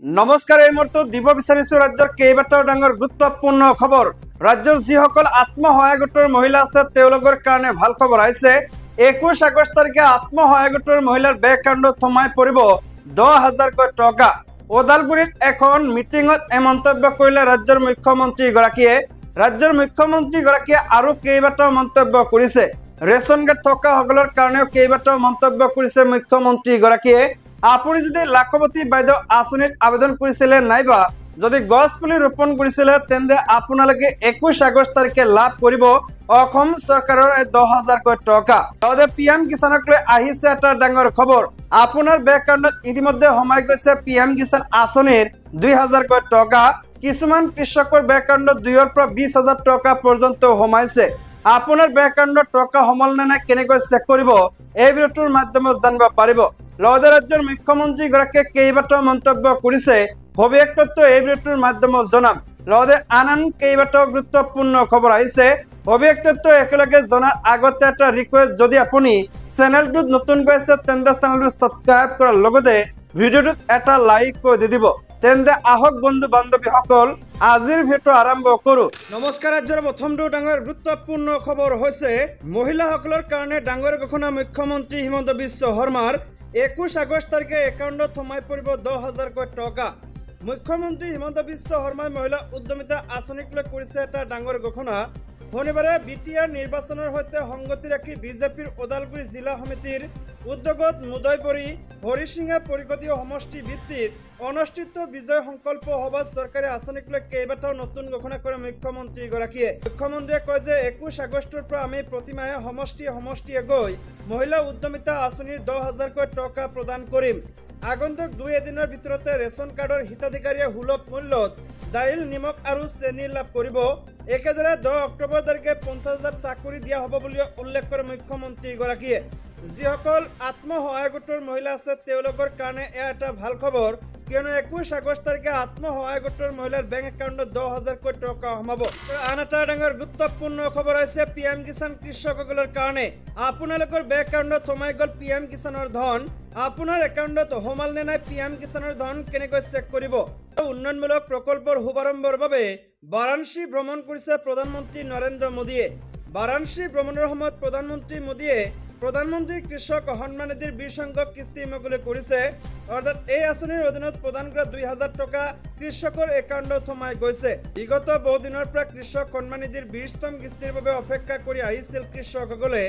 নমস্কাৰ এই মুহূৰ্তত দিব বিচাৰিছো ৰাজ্যৰ কেইবাটাও ডাঙৰ গুৰুত্বপূৰ্ণ খবৰ। ৰাজ্যৰ যিসকল আত্মসহায়ক গোটৰ মহিলা আছে তেওঁলোকৰ কাৰণে ভাল খবৰ আহিছে। 21 আগষ্ট তাৰিখে আত্মসহায়ক গোটৰ মহিলাৰ বেংক একাউণ্টত সোমাই পৰিব 10,000 টকা। ওদালগুৰিত এখন মিটিঙত এই মন্তব্য কৰিলে ৰাজ্যৰ মুখ্যমন্ত্ৰীগৰাকীয়ে। ৰাজ্যৰ মুখ্যমন্ত্ৰীগৰাকীয়ে আৰু কেইবাটাও মন্তব্য কৰিছে। ৰেচন কাৰ্ড থকা সকলৰ কাৰণেও কেইবাটাও মন্তব্য কৰিছে মুখ্যমন্ত্ৰীগৰাকীয়ে। আপুনি যদি লাখপতি বাইদেউ আঁচনিত আবেদন কৰিছিলে নাইবা যদি গছ পুলি ৰোপণ কৰিছিলে তেন্তে আপোনালোকে 21 আগষ্ট তাৰিখে লাভ কৰিব অসম চৰকাৰৰ 10,000 টকা। লগতে PM কিষাণক লৈ আহিছে এটা ডাঙৰ খবৰ। আপোনাৰ বেংক একাউণ্টত ইতিমধ্যে সোমাই গৈছে PM কিষাণ আঁচনিৰ 2,000 টকা। কিছুমান কৃষকৰ বেংক একাউণ্টত 2,000 পৰা 20,000 টকা পৰ্যন্ত সোমাইছে। আপোনাৰ বেংক একাউণ্টত টকা সোমাল নে নাই কেনেকৈ চেক কৰিব এই ভিডিঅ'টোৰ মাধ্যমত জানিব পাৰিব। লগতে ৰাজ্যৰ মুখ্যমন্ত্ৰীগৰাকীয়ে কেইবাটাও মন্তব্য কৰিছে। সবিশেষ তথ্য এই ভিডিঅ'টোৰ মাধ্যমত জনাম। লগতে আন কেইবাটাও গুৰুত্বপূৰ্ণ খবৰ আহিছে। সবিশেষ তথ্য একেলগে জনাৰ আগতে এটা ৰিকুৱেষ্ট, যদি আপুনি চেনেলটোত নতুনকৈ আছে তেন্তে চেনেলটো ছাবস্ক্ৰাইব কৰাৰ লগতে ভিডিঅ'টোত এটা লাইক কৰি দি দিব। তেন্তে আহক বন্ধু বান্ধৱীসকল আজিৰ ভিডিঅ'টো আৰম্ভ কৰোঁ। নমস্কাৰ। ৰাজ্যৰ প্ৰথমটো ডাঙৰ গুৰুত্বপূৰ্ণ খবৰ হৈছে মহিলাসকলৰ কাৰণে ডাঙৰ ঘোষণা মুখ্যমন্ত্ৰী হিমন্ত বিশ্ব শৰ্মাৰ। 21 আগষ্ট তাৰিখে একাউণ্টত সোমাই পৰিব 10,000 টকা। মুখ্যমন্ত্ৰী হিমন্ত বিশ্ব শৰ্মাই মহিলা উদ্যমিতা আঁচনিক লৈ কৰিছে এটা ডাঙৰ ঘোষণা। শনিবাৰে BTR নিৰ্বাচনৰ সৈতে সংগতি ৰাখি বিজেপিৰ ওদালগুৰি জিলা সমিতিৰ উদ্যোগত মুদৈপুৰী হৰিসিঙা পৰিষদীয় সমষ্টি ভিত্তিত অনুষ্ঠিত বিজয় সংকল্প সভাত চৰকাৰী আঁচনিক লৈ কেইবাটাও নতুন ঘোষণা কৰে মুখ্যমন্ত্ৰীগৰাকীয়ে। মুখ্যমন্ত্ৰীয়ে কয় যে 21 আগষ্টৰ পৰা আমি প্ৰতিমাহে সমষ্টিয়ে গৈ মহিলা উদ্যমিতা আঁচনিৰ 10,000 টকা প্ৰদান কৰিম। আগন্তুক 2 দিনৰ ভিতৰতে ৰেচন কাৰ্ডৰ হিতাধিকাৰীয়ে সুলভ মূল্যত দাইল, নিমখ আৰু চেনি লাভ কৰিব। একেদৰে 10 অক্টোবৰ তাৰিখে 50,000 চাকৰি দিয়া হ'ব বুলি উল্লেখ কৰে মুখ্যমন্ত্ৰীগৰাকীয়ে। যিসকল আত্মসহায়ক গোটৰ মহিলা আছে তেওঁলোকৰ কাৰণে এয়া এটা ভাল খবৰ, কিয়নো 21 আগষ্ট তাৰিখে আত্মসহায়ক গোটৰ মহিলাৰ বেংক একাউণ্টত 10,000 টকা সোমাব। আন এটা ডাঙৰ গুৰুত্বপূৰ্ণ খবৰ হৈছে PM কিষাণ কৃষকসকলৰ কাৰণে। আপোনালোকৰ বেংক একাউণ্টত সোমাই গ'ল PM কিষাণৰ ধন। আপোনাৰ একাউণ্টত সোমাল নে নাই PM কিষাণৰ ধন কেনেকৈ চেক কৰিব? উন্নয়নমূলক প্ৰকল্পৰ শুভাৰম্ভৰ বাবে বাৰাণসী ভ্ৰমণ কৰিছে প্ৰধানমন্ত্ৰী নৰেন্দ্ৰ মোদীয়ে। বাৰাণসী ভ্ৰমণৰ সময়ত প্ৰধানমন্ত্ৰী মোদীয়ে প্ৰধানমন্ত্ৰী কৃষক সন্মান নিধিৰ 20 সংখ্যক কিস্তি মুকলি কৰিছে। অৰ্থাৎ এই আঁচনিৰ অধীনত প্ৰদান কৰা 2,000 টকা কৃষকৰ একাউণ্টত সোমাই গৈছে। বিগত বহুদিনৰ পৰা কৃষক সন্মান নিধিৰ 20তম কিস্তিৰ বাবে অপেক্ষা কৰি আহিছিল কৃষকসকলে।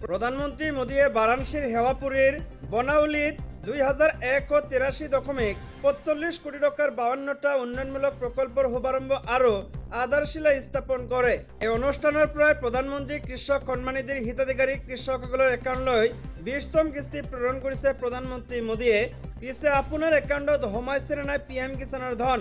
প্ৰধানমন্ত্ৰী মোদীয়ে বাৰাণসীৰ সেৱাপুৰীৰ বনাউলিত 2,183.45 কোটি টকাৰ 52টা উন্নয়নমূলক প্ৰকল্পৰ শুভাৰম্ভ আৰু আধাৰশিলা স্থাপন কৰে। এই অনুষ্ঠানৰ পৰাই প্ৰধানমন্ত্ৰী কৃষক সন্মান নিধিৰ হিতাধিকাৰী কৃষকসকলৰ একাউণ্টলৈ 20তম কিস্তি প্ৰেৰণ কৰিছে প্ৰধানমন্ত্ৰী মোদীয়ে। পিছে আপোনাৰ একাউণ্টত সোমাইছে নে নাই PM কিষাণৰ ধন?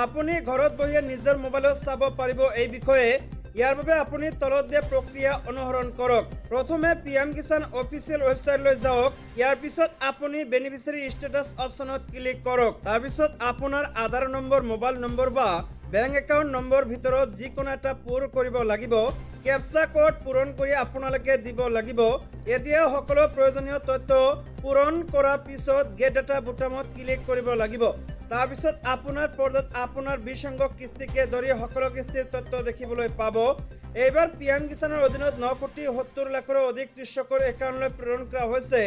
আপুনি ঘৰত বহিয়ে নিজৰ মোবাইলত চাব পাৰিব এই বিষয়ে। ইয়াৰ বাবে আপুনি তলত দিয়া প্ৰক্ৰিয়া অনুসৰণ কৰক। প্ৰথমে PM কিষাণ অফিচিয়েল ৱেবছাইটলৈ যাওক। ইয়াৰ পিছত আপুনি বেনিফিচিয়াৰী ষ্টেটাছ অপশ্যনত ক্লিক কৰক। তাৰপিছত আপোনাৰ আধাৰ নম্বৰ, মোবাইল নম্বৰ বা বেংক একাউণ্ট নম্বৰ ভিতৰত যিকোনো এটা পূৰ কৰিব লাগিব। কেপচা কোড পূৰণ কৰি আপোনালোকে দিব লাগিব। এতিয়া সকলো প্ৰয়োজনীয় তথ্য পূৰণ কৰাৰ পিছত গেট ডাটা বুটামত ক্লিক কৰিব লাগিব। তাৰপিছত আপোনাৰ পৰ্দাত আপোনাৰ 20 সংখ্যক কিস্তিকে ধৰি সকলো কিস্তিৰ তথ্য দেখিবলৈ পাব। এইবাৰ PM কিষাণৰ অধীনত 9,70 লাখৰো অধিক কৃষকৰ একাউণ্টলৈ প্ৰেৰণ কৰা হৈছে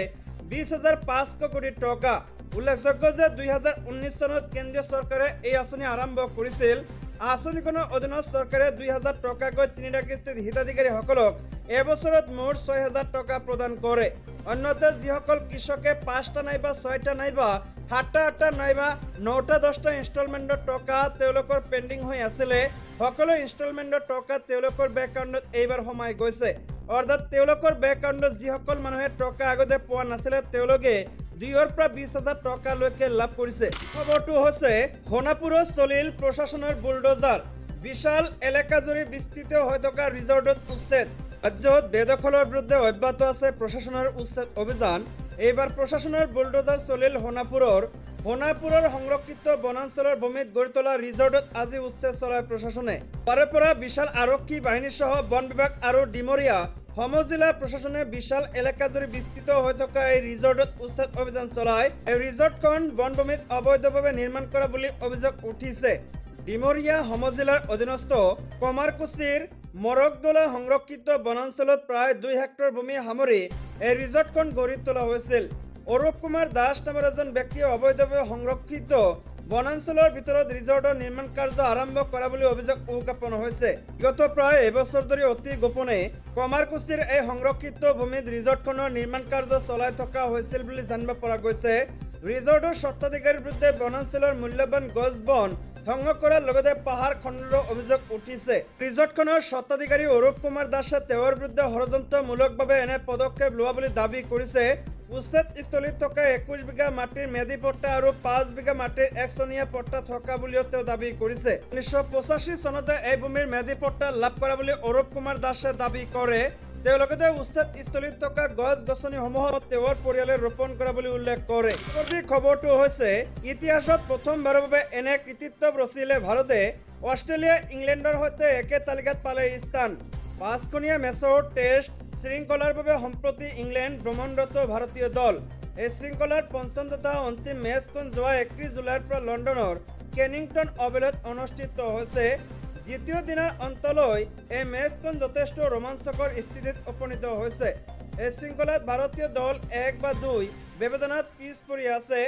20,500 কোটি টকা। উল্লেখযোগ্য যে 2019 চনত কেন্দ্ৰীয় চৰকাৰে এই আঁচনি আৰম্ভ কৰিছিল। আঁচনিখনৰ অধীনত চৰকাৰে 2,000 টকাকৈ 3টা কিস্তিত হিতাধিকাৰীসকলক এবছৰত মুঠ 6,000 টকা প্ৰদান কৰে। অন্যথা যিসকল কৃষকে 5টা নাইবা 6টা নাইবা 7টা 8টা নাইবা 9টা 10টা ইনষ্টলমেণ্টৰ টকা তেওঁলোকৰ পেণ্ডিং হৈ আছিলে, সকলো ইনষ্টলমেণ্টৰ টকা তেওঁলোকৰ বেংক একাউণ্টত এইবাৰ সোমাই গৈছে। অৰ্থাৎ তেওঁলোকৰ বেংক একাউণ্টত যিসকল মানুহে টকা আগতে পোৱা নাছিলে তেওঁলোকে 2,000 পৰা 20,000 টকালৈকে লাভ কৰিছে। খবৰটো হৈছে সোণাপুৰত চলিল প্ৰশাসনৰ বুলডোজাৰ। বিশাল এলেকাজুৰি বিস্তৃত হৈ থকা ৰিজৰ্টত উচ্ছেদ। ৰাজ্যত বেদখলৰ বিৰুদ্ধে অব্যাহত আছে প্ৰশাসনৰ উচ্ছেদ অভিযান। এইবাৰ প্ৰশাসনৰ বুলডোজাৰ চলিল সোণাপুৰৰ সংৰক্ষিত বনাঞ্চলৰ ভূমিত গঢ়ি তোলা ৰিজৰ্টত আজি উচ্ছেদ চলায় প্ৰশাসনে। পাৰে পৰা বিশাল আৰক্ষী বাহিনী সহ বন বিভাগ আৰু ডিমৰীয়া সম জিলাৰ প্ৰশাসনে বিশাল এলেকা জুৰি বিস্তৃত হৈ থকা এই ৰিজৰ্টত উচ্ছেদ অভিযান চলায়। এই ৰিজৰ্টখন বনভূমিত অবৈধভাৱে নিৰ্মাণ কৰা বুলি অভিযোগ উঠিছে। ডিমৰীয়া সম জিলাৰ অধীনস্থ কমাৰকুছিৰ মৰকদলা সংৰক্ষিত বনাঞ্চলত প্ৰায় 2 হেক্টৰ ভূমি সামৰি এই ৰিজৰ্টখন গঢ়ি তোলা হৈছিল। অৰূপ কুমাৰ দাস নামৰ এজন ব্যক্তিয়ে অবৈধভাৱে সংৰক্ষিত বনাঞ্চলৰ ভিতৰত ৰিজৰ্টৰ নিৰ্মাণ কাৰ্য আৰম্ভ কৰা বুলি অভিযোগ উত্থাপন হৈছে। বিগত প্ৰায় এবছৰ ধৰি অতি গোপনে কমাৰকুছিৰ এই সংৰক্ষিত ভূমিত ৰিজৰ্টখনৰ নিৰ্মাণ কাৰ্য চলাই থকা হৈছিল বুলি জানিব পৰা গৈছে। ৰিজৰ্টৰ স্বত্বাধিকাৰীৰ বিৰুদ্ধে বনাঞ্চলৰ মূল্যৱান গছ বন ধ্বংস কৰাৰ লগতে পাহাৰ খননৰ অভিযোগ উঠিছে। ৰিজৰ্টখনৰ স্বত্বাধিকাৰী অৰূপ কুমাৰ দাসে তেওঁৰ বিৰুদ্ধে ষড়যন্ত্ৰমূলকভাৱে এনে পদক্ষেপ লোৱা বুলি দাবী কৰিছে। উচ্ছেদস্থলীত থকা 21 বিঘা মাটিৰ মেধি পট্টা আৰু 5 বিঘা মাটিৰ একচনীয়া পট্টা থকা বুলিও তেওঁ দাবী কৰিছে। 1985 চনতে এই ভূমিৰ মেধি পট্টা লাভ কৰা বুলি অৰূপ কুমাৰ দাসে দাবী কৰে। তেওঁ লগতে উচ্ছেদস্থলীত থকা গছ-গছনিসমূহ তেওঁৰ পৰিয়ালে ৰোপণ কৰা বুলি উল্লেখ কৰে। পৰৱৰ্তী খবৰটো হৈছে ইতিহাসত প্ৰথমবাৰৰ বাবে এনে কৃতিত্ব ৰচিলে ভাৰতে। অষ্ট্ৰেলিয়া ইংলেণ্ডৰ সৈতে একে তালিকাত পালে স্থান। 5খনীয়া মেচৰ টেষ্ট শৃংখলাৰ বাবে সম্প্ৰতি ইংলেণ্ড ভ্ৰমণৰত ভাৰতীয় দল। এই শৃংখলাৰ পঞ্চম তথা অন্তিম মেচখন যোৱা 31 জুলাইৰ পৰা লণ্ডনৰ কেনিংটন অভেলত অনুষ্ঠিত হৈছে। দ্বিতীয় দিনৰ অন্তলৈ এই মেচখন যথেষ্ট ৰোমাঞ্চকৰ স্থিতিত উপনীত হৈছে। এই শৃংখলাত ভাৰতীয় দল 1 বা 2 ব্যৱধানত পিছ পৰি আছে।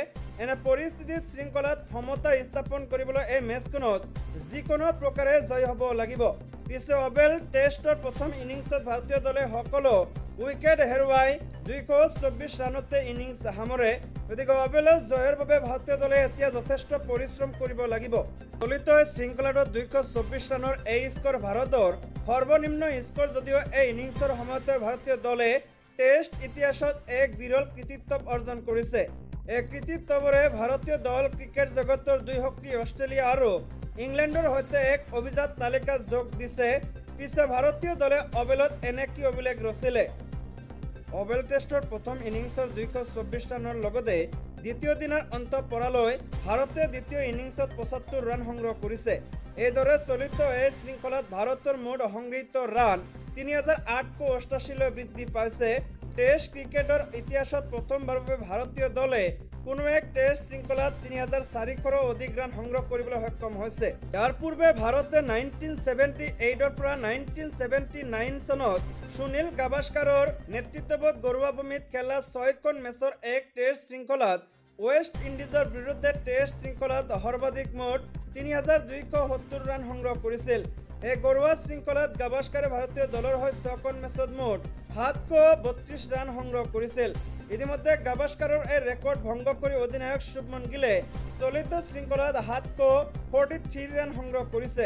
এনে পৰিস্থিতিত শৃংখলাত সমতা স্থাপন কৰিবলৈ এই মেচখনত যিকোনো প্ৰকাৰে জয় হ'ব লাগিব। পিছে অভেল টেষ্টৰ প্ৰথম ইনিংছত ভাৰতীয় দলে সকলো উইকেট হেৰুৱাই 224 ৰানতে ইনিংছ সামৰে। গতিকে অভেলত জয়ৰ বাবে ভাৰতীয় দলে এতিয়া যথেষ্ট পৰিশ্ৰম কৰিব লাগিব। চলিত শৃংখলাটোত 224 ৰানৰ এই স্ক'ৰ ভাৰতৰ সৰ্বনিম্ন স্ক'ৰ যদিও এই ইনিংছৰ সময়তে ভাৰতীয় দলে টেষ্ট ইতিহাসত এক বিৰল কৃতিত্ব অৰ্জন কৰিছে। এই কৃতিত্ববোৰে ভাৰতীয় দল ক্ৰিকেট জগতৰ 2 শক্তি অষ্ট্ৰেলিয়া আৰু ইংলেণ্ডৰ সৈতে এক অভিজাত তালিকাত যোগ দিছে। পিছে ভাৰতীয় দলে অভেলত এনে কি অভিলেখ ৰচিলে? অভেল টেষ্টৰ প্ৰথম ইনিংছৰ 224 ৰানৰ লগতে দ্বিতীয় দিনৰ অন্ত পৰালৈ ভাৰতে দ্বিতীয় ইনিংছত 75 ৰান সংগ্ৰহ কৰিছে। এইদৰে চলিত এই শৃংখলাত ভাৰতৰ মুঠ সংগৃহীত ৰান 3888লৈ বৃদ্ধি পাইছে। টেষ্ট ক্ৰিকেটৰ ইতিহাসত প্ৰথমবাৰৰ বাবে ভাৰতীয় দলে কোনো এক টেষ্ট শৃংখলাত 3400ৰো অধিক ৰান সংগ্ৰহ কৰিবলৈ সক্ষম হৈছে। ইয়াৰ পূৰ্বে ভাৰতে 1978ৰ পৰা 1979 চনত সুনীল গাভাস্কাৰৰ নেতৃত্বত গৰুৱা ভূমিত খেলা 6খন মেচৰ এক টেষ্ট শৃংখলাত ৱেষ্ট ইণ্ডিজৰ বিৰুদ্ধে টেষ্ট শৃংখলাত সৰ্বাধিক মুঠ 3270 ৰান সংগ্ৰহ কৰিছিল। এই গৰুৱা শৃংখলাত গাভাস্কাৰে ভাৰতীয় দলৰ হৈ 6খন মেচত মুঠ 732 ৰান সংগ্ৰহ কৰিছিল। ইতিমধ্যে গাভাস্কাৰৰ এই ৰেকৰ্ড ভংগ কৰি অধিনায়ক শুভমন গিলে চলিত শৃংখলাত 743 ৰান সংগ্ৰহ কৰিছে।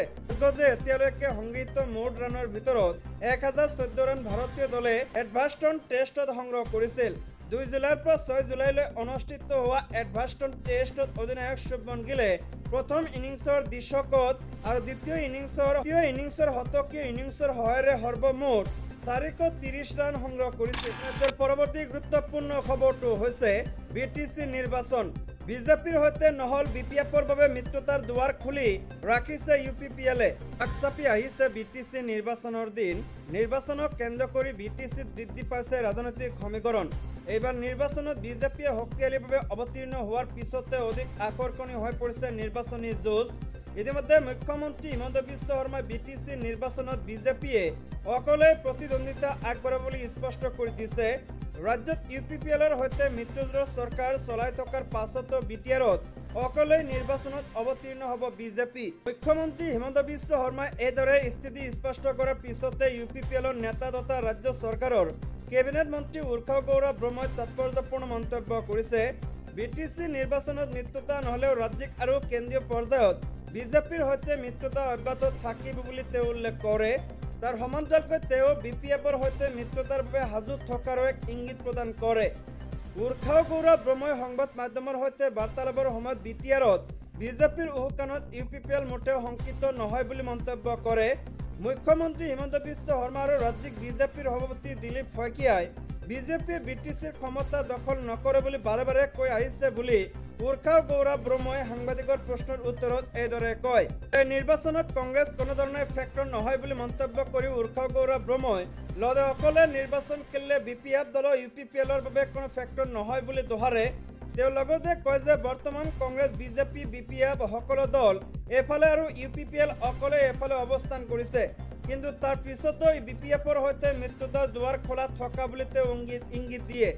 যে এতিয়ালৈকে সংগৃহীত মুঠ ৰানৰ ভিতৰত 1014 ৰান ভাৰতীয় দলে এডভাৰ্ষ্টন টেষ্টত সংগ্ৰহ কৰিছিল। 2 জুলাইৰ পৰা 6 জুলাইলৈ অনুষ্ঠিত হোৱা এডভাৰ্ষ্টন টেষ্টত অধিনায়ক শুভমন গিলে প্ৰথম ইনিংছৰ দ্বিশতক আৰু দ্বিতীয় ইনিংছৰ শতকীয় ইনিংছৰ সহায়েৰে সৰ্বমুঠ 430 ৰান সংগ্ৰহ কৰিছিল। পৰৱৰ্তী গুৰুত্বপূৰ্ণ খবৰটো হৈছে বিটিচি নিৰ্বাচন। বিজেপিৰ সৈতে নহল বিপিএফৰ বাবে মিত্ৰতাৰ দুৱাৰ খুলি ৰাখিছে UPPL-এ। আগচাপি আহিছে বিটিচি নিৰ্বাচনৰ দিন। নিৰ্বাচনক কেন্দ্ৰ কৰি বিটিচিত বৃদ্ধি পাইছে ৰাজনৈতিক সমীকৰণ। এইবাৰ নিৰ্বাচনত বিজেপিয়ে শক্তিশালীভাৱে অৱতীৰ্ণ হোৱাৰ পিছতে অধিক আকৰ্ষণীয় হৈ পৰিছে নিৰ্বাচনী যুঁজ। ইতিমধ্যে মুখ্যমন্ত্ৰী হিমন্ত বিশ্ব শৰ্মাই বিটিচি নিৰ্বাচনত বিজেপিয়ে অকলে প্ৰতিদ্বন্দ্বিতা আগবঢ়াব বুলি স্পষ্ট কৰি দিছে। ৰাজ্যত UPPL-ৰ সৈতে মিত্ৰজোঁটৰ চৰকাৰ চলাই থকাৰ পাছতো BTR-ত অকলে নিৰ্বাচনত অৱতীৰ্ণ হ'ব বিজেপি। মুখ্যমন্ত্ৰী হিমন্ত বিশ্ব শৰ্মাই এইদৰে স্থিতি স্পষ্ট কৰাৰ পিছতে UPPL-ৰ নেতা তথা ৰাজ্য চৰকাৰৰ কেবিনেট মন্ত্ৰী উৰ্খাও গৌৰৱ ব্ৰহ্মই তাৎপৰ্যপূৰ্ণ মন্তব্য কৰিছে। বিটিচি নিৰ্বাচনত মিত্ৰতা নহ'লেও ৰাজ্যিক আৰু কেন্দ্ৰীয় পৰ্যায়ত বিজেপিৰ সৈতে মিত্ৰতা অব্যাহত থাকিব বুলি তেওঁ উল্লেখ কৰে। তাৰ সমান্তৰালকৈ তেওঁ BPF-ৰ সৈতে মিত্ৰতাৰ বাবে সাজু থকাৰো এক ইংগিত প্ৰদান কৰে। উৰ্খাও গৌৰৱ ব্ৰহ্মই সংবাদ মাধ্যমৰ সৈতে বাৰ্তালাপৰ সময়ত BTR-ত বিজেপিৰ উহুকাণত UPPL মোটেও শংকিত নহয় বুলি মন্তব্য কৰে। মুখ্যমন্ত্ৰী হিমন্ত বিশ্ব শৰ্মা আৰু ৰাজ্যিক বিজেপিৰ সভাপতি দিলীপ শইকীয়াই বিজেপিয়ে বিটিচিৰ ক্ষমতা দখল নকৰে বুলি বাৰে বাৰে কৈ আহিছে বুলি উৰ্খাও গৌৰৱ ব্ৰহ্মই সাংবাদিকৰ প্ৰশ্নৰ উত্তৰত এইদৰে কয়। এই নিৰ্বাচনত কংগ্ৰেছ কোনো ধৰণৰ ফেক্টৰ নহয় বুলি মন্তব্য কৰি উৰ্খাও গৌৰৱ ব্ৰহ্মই লগতে অকলে নিৰ্বাচন খেলিলে BPF দলৰ UPPLৰ বাবে কোনো ফেক্টৰ নহয় বুলি দোহাৰে। তেওঁ লগতে কয় যে বৰ্তমান কংগ্ৰেছ BJP BPF সকলো দল এফালে আৰু UPPL অকলে এফালে অৱস্থান কৰিছে, কিন্তু তাৰ পিছতো BPFৰ সৈতে মিত্ৰতাৰ দুৱাৰ খোলা থকা বুলি তেওঁ ইংগিত দিয়ে।